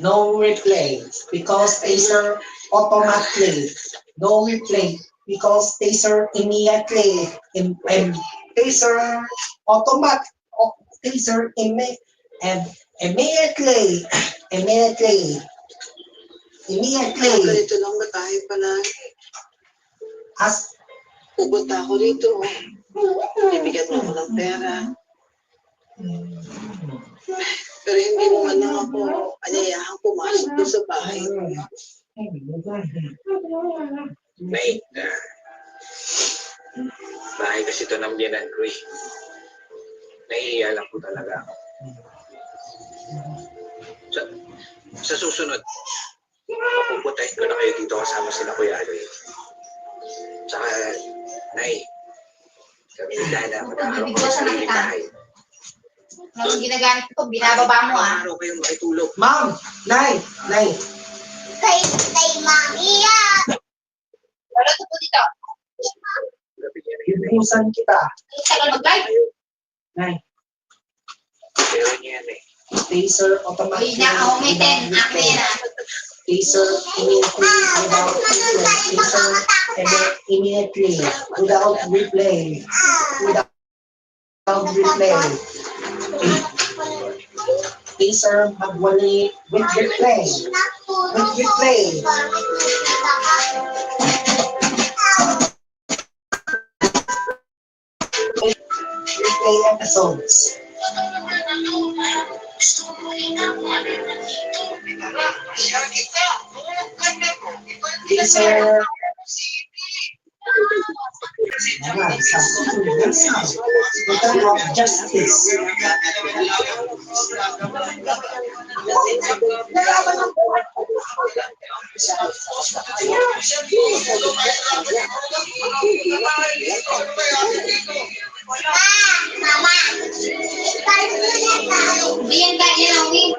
No replay because taser automatically. No replay because taser immediately. Taser automatic. Taser immediately. Immediately. Immediately. Ganito lang ba tayo palagi? As Pupunta ako dito. Bibigyan mo ako ng pera. Pero hindi mo man lang ako anyayahang pumasok doon sa bahay. May, bahay kasi ito ng biyanan ko eh. Nahihiya lang po talaga ako. Sa susunod, pupuntahin ko na kayo dito kasama sila Kuya Aloy. Tsaka, Nay, kami ni Dana, magkakaroon ko sa sariling bahay. Ano ginagamit ko? Binababa mo ah. Araw kayong makitulog. Ma'am, Nay. Kay Mami yan! Wala ito po dito. Ibusan kita. Tagal mag-live. Nay. Pero niya yan eh. Taser automatic. Hindi na ako may 10. Akin na. Taser immediately without replay. Taser immediately without replay. Without replay. Taser magwali with replay. With replay. Replay episodes. Taser. Return of justice. Mama! Hindi yan kaya nawin.